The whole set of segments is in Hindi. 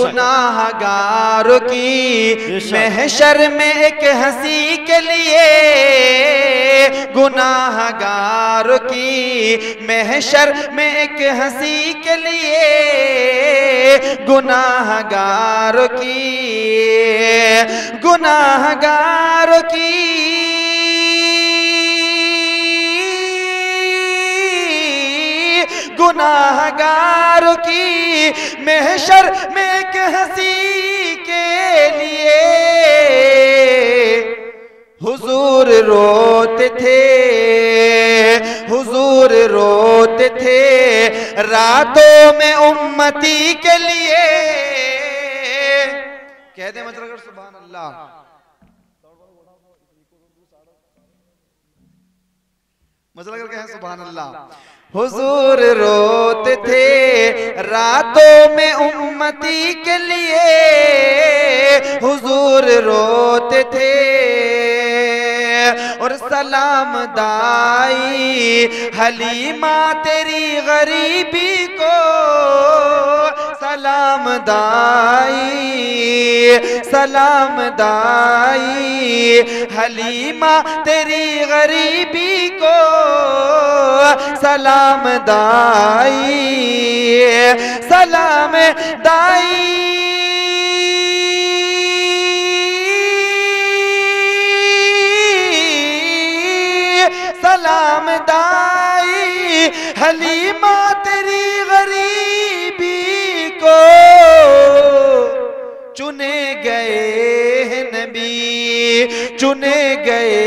गुनाहगारों की महशर में एक हंसी के लिए, गुनाहगारों की महशर में एक हंसी के लिए, गुनाहगारों की, गुनाहगारों की, गुनाहगारों की महशर में एक हंसी के लिए हुजूर रोते थे, हुजूर रोते थे रातों में उम्मती के लिए। कह दे मतलब सुभान अल्लाह। मतलब अगर कहें सुभान अल्लाह। हुजूर रोते थे रातों में उम्मती के लिए, हुजूर रोते थे और सलाम दाई हलीमा तेरी गरीबी को, सलाम दाई, सलाम दाई हलीमा तेरी गरीबी को, सलाम दाई, सलाम दाई, सलाम दाई हलीमा तेरी गरीबी को। चुने गए हैं नबी, चुने गए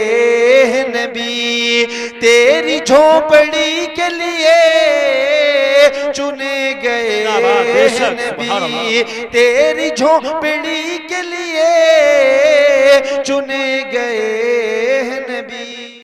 हैं नबी तेरी झोपड़ी के लिए, चुने गए हैं नबी तेरी झोपड़ी के लिए, चुने गए